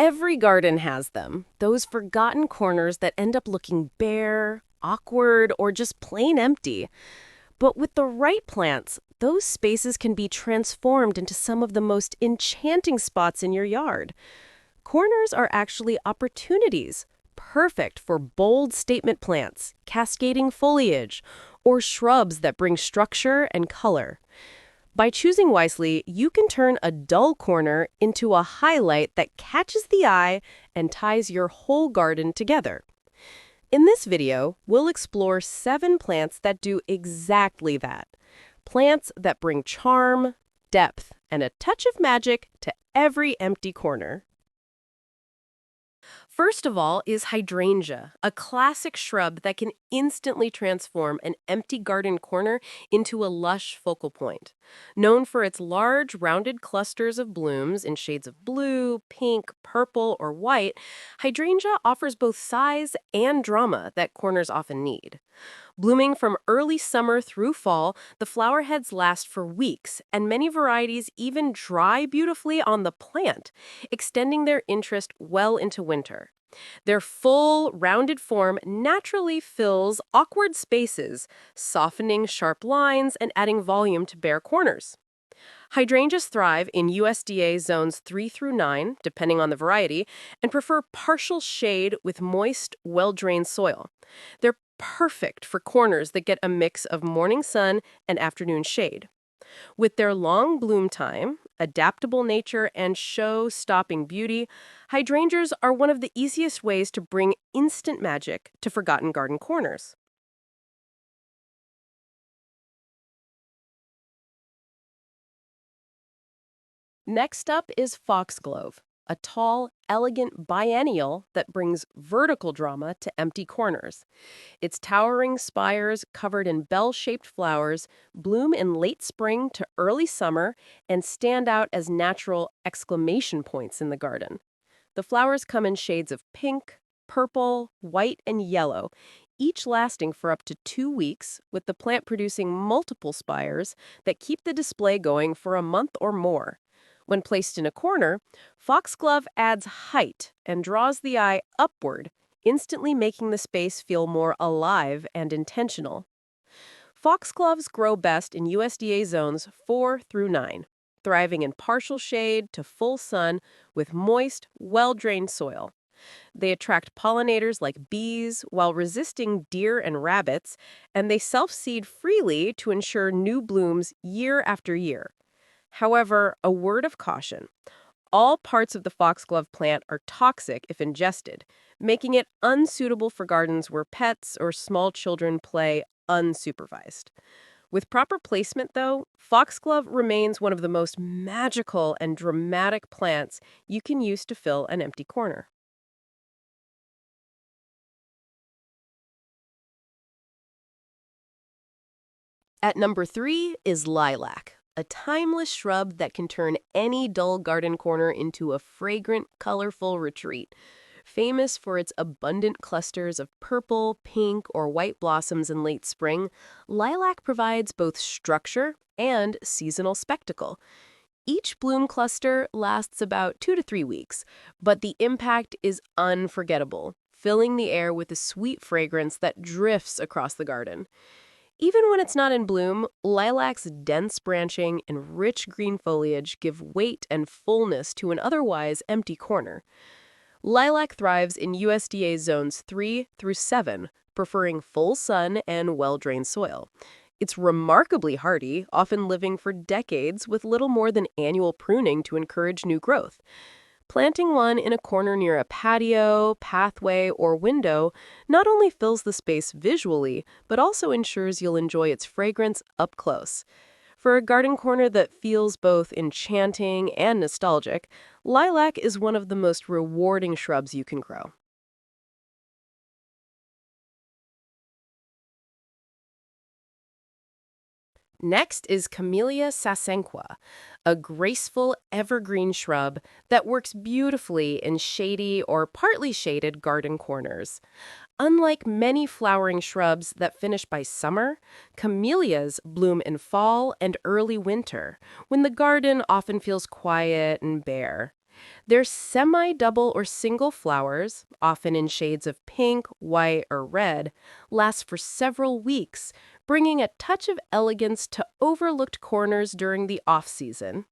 Every garden has them, those forgotten corners that end up looking bare, awkward, or just plain empty. But with the right plants, those spaces can be transformed into some of the most enchanting spots in your yard. Corners are actually opportunities, perfect for bold statement plants, cascading foliage, or shrubs that bring structure and color. By choosing wisely, you can turn a dull corner into a highlight that catches the eye and ties your whole garden together. In this video, we'll explore 7 plants that do exactly that. Plants that bring charm, depth, and a touch of magic to every empty corner. First of all is Hydrangea, a classic shrub that can instantly transform an empty garden corner into a lush focal point. Known for its large, rounded clusters of blooms in shades of blue, pink, purple, or white, Hydrangea offers both size and drama that corners often need. Blooming from early summer through fall, the flower heads last for weeks, and many varieties even dry beautifully on the plant, extending their interest well into winter. Their full, rounded form naturally fills awkward spaces, softening sharp lines and adding volume to bare corners. Hydrangeas thrive in USDA zones 3 through 9, depending on the variety, and prefer partial shade with moist, well-drained soil. They're perfect for corners that get a mix of morning sun and afternoon shade. With their long bloom time, adaptable nature, and show-stopping beauty, hydrangeas are one of the easiest ways to bring instant magic to forgotten garden corners. Next up is Foxglove, a tall, elegant biennial that brings vertical drama to empty corners. Its towering spires, covered in bell-shaped flowers, bloom in late spring to early summer and stand out as natural exclamation points in the garden. The flowers come in shades of pink, purple, white, and yellow, each lasting for up to 2 weeks, with the plant producing multiple spires that keep the display going for a month or more. When placed in a corner, Foxglove adds height and draws the eye upward, instantly making the space feel more alive and intentional. Foxgloves grow best in USDA zones 4 through 9, thriving in partial shade to full sun with moist, well-drained soil. They attract pollinators like bees while resisting deer and rabbits, and they self-seed freely to ensure new blooms year after year. However, a word of caution. All parts of the foxglove plant are toxic if ingested, making it unsuitable for gardens where pets or small children play unsupervised. With proper placement, though, foxglove remains one of the most magical and dramatic plants you can use to fill an empty corner. At number 3 is lilac, a timeless shrub that can turn any dull garden corner into a fragrant, colorful retreat. Famous for its abundant clusters of purple, pink, or white blossoms in late spring, lilac provides both structure and seasonal spectacle. Each bloom cluster lasts about 2 to 3 weeks, but the impact is unforgettable, filling the air with a sweet fragrance that drifts across the garden. Even when it's not in bloom, lilac's dense branching and rich green foliage give weight and fullness to an otherwise empty corner. Lilac thrives in USDA zones 3 through 7, preferring full sun and well-drained soil. It's remarkably hardy, often living for decades with little more than annual pruning to encourage new growth. Planting one in a corner near a patio, pathway, or window not only fills the space visually, but also ensures you'll enjoy its fragrance up close. For a garden corner that feels both enchanting and nostalgic, lilac is one of the most rewarding shrubs you can grow. Next is Camellia sasanqua, a graceful evergreen shrub that works beautifully in shady or partly shaded garden corners. Unlike many flowering shrubs that finish by summer, camellias bloom in fall and early winter, when the garden often feels quiet and bare. Their semi-double or single flowers, often in shades of pink, white, or red, last for several weeks, bringing a touch of elegance to overlooked corners during the off-season.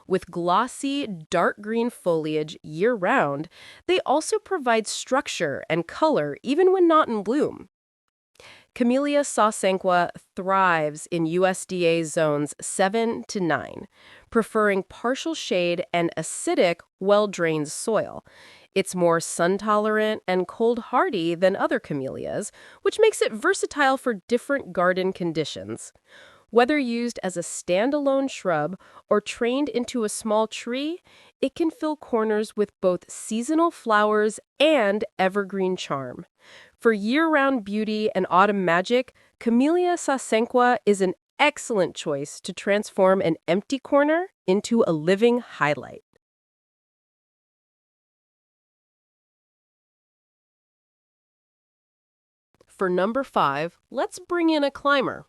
With glossy, dark green foliage year-round, they also provide structure and color even when not in bloom. Camellia sasanqua thrives in USDA zones 7 to 9, preferring partial shade and acidic, well-drained soil. It's more sun-tolerant and cold-hardy than other camellias, which makes it versatile for different garden conditions. Whether used as a standalone shrub or trained into a small tree, it can fill corners with both seasonal flowers and evergreen charm. For year-round beauty and autumn magic, Camellia sasanqua is an excellent choice to transform an empty corner into a living highlight. For number 5, let's bring in a climber.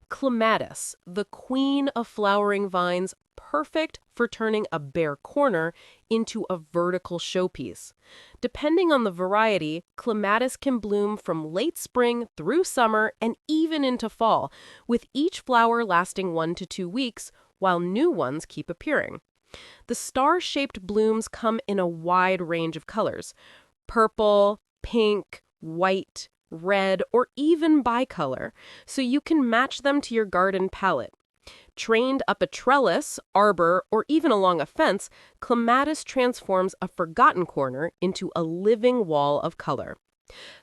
Clematis, the queen of flowering vines, perfect for turning a bare corner into a vertical showpiece. Depending on the variety, clematis can bloom from late spring through summer and even into fall, with each flower lasting 1 to 2 weeks, while new ones keep appearing. The star-shaped blooms come in a wide range of colors: purple, pink, white, red, or even bicolor, so you can match them to your garden palette. Trained up a trellis, arbor, or even along a fence, clematis transforms a forgotten corner into a living wall of color.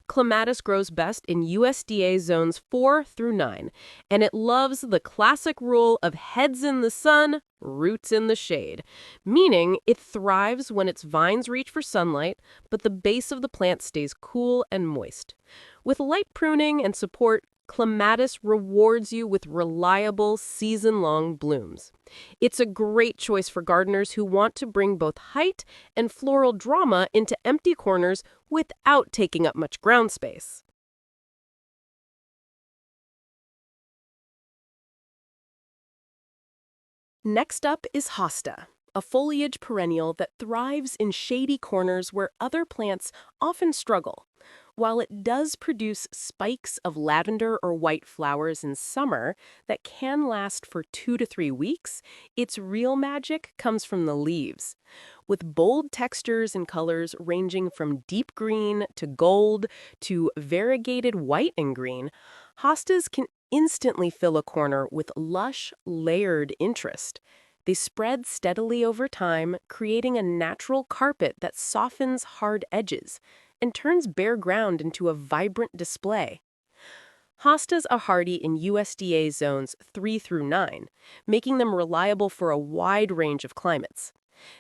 Clematis grows best in USDA zones 4 through 9, and it loves the classic rule of heads in the sun, roots in the shade, meaning it thrives when its vines reach for sunlight, but the base of the plant stays cool and moist. With light pruning and support, Clematis rewards you with reliable, season-long blooms. It's a great choice for gardeners who want to bring both height and floral drama into empty corners without taking up much ground space. Next up is Hosta, a foliage perennial that thrives in shady corners where other plants often struggle. While it does produce spikes of lavender or white flowers in summer that can last for 2 to 3 weeks, its real magic comes from the leaves. With bold textures and colors ranging from deep green to gold to variegated white and green, hostas can instantly fill a corner with lush, layered interest. They spread steadily over time, creating a natural carpet that softens hard edges and turns bare ground into a vibrant display. Hostas are hardy in USDA zones 3 through 9, making them reliable for a wide range of climates.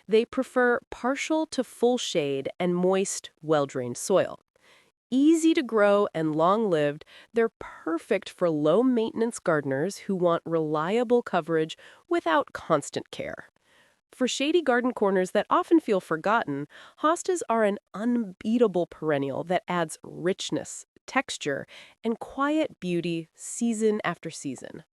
They prefer partial to full shade and moist, well-drained soil. Easy to grow and long-lived, they're perfect for low-maintenance gardeners who want reliable coverage without constant care. For shady garden corners that often feel forgotten, hostas are an unbeatable perennial that adds richness, texture, and quiet beauty season after season.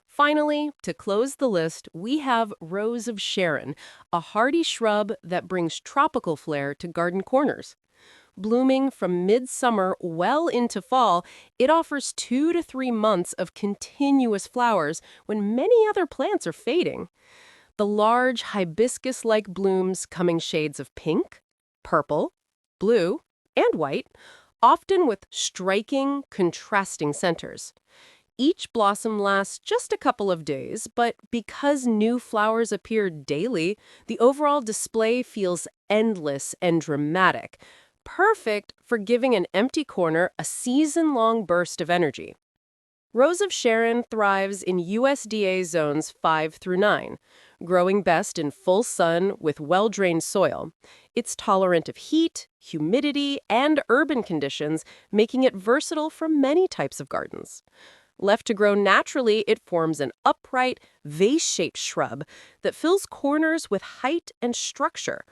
Finally, to close the list, we have Rose of Sharon, a hardy shrub that brings tropical flair to garden corners. Blooming from midsummer well into fall, it offers 2 to 3 months of continuous flowers when many other plants are fading. The large hibiscus-like blooms come in shades of pink, purple, blue, and white, often with striking, contrasting centers. Each blossom lasts just a couple of days, but because new flowers appear daily, the overall display feels endless and dramatic, perfect for giving an empty corner a season-long burst of energy. Rose of Sharon thrives in USDA zones 5 through 9, growing best in full sun with well-drained soil. It's tolerant of heat, humidity, and urban conditions, making it versatile for many types of gardens. Left to grow naturally, it forms an upright, vase-shaped shrub that fills corners with height and structure.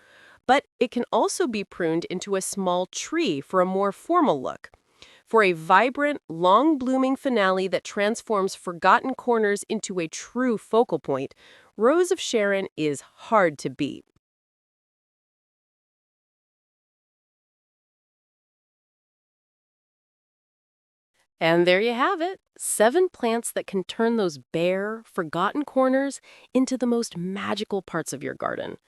But it can also be pruned into a small tree for a more formal look. For a vibrant, long-blooming finale that transforms forgotten corners into a true focal point, Rose of Sharon is hard to beat. And there you have it, 7 plants that can turn those bare, forgotten corners into the most magical parts of your garden.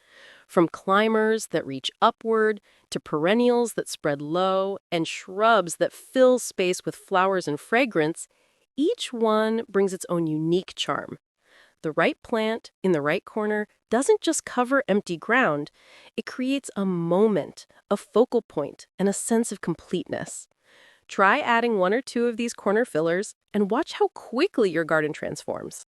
From climbers that reach upward, to perennials that spread low, and shrubs that fill space with flowers and fragrance, each one brings its own unique charm. The right plant in the right corner doesn't just cover empty ground, it creates a moment, a focal point, and a sense of completeness. Try adding 1 or 2 of these corner fillers and watch how quickly your garden transforms.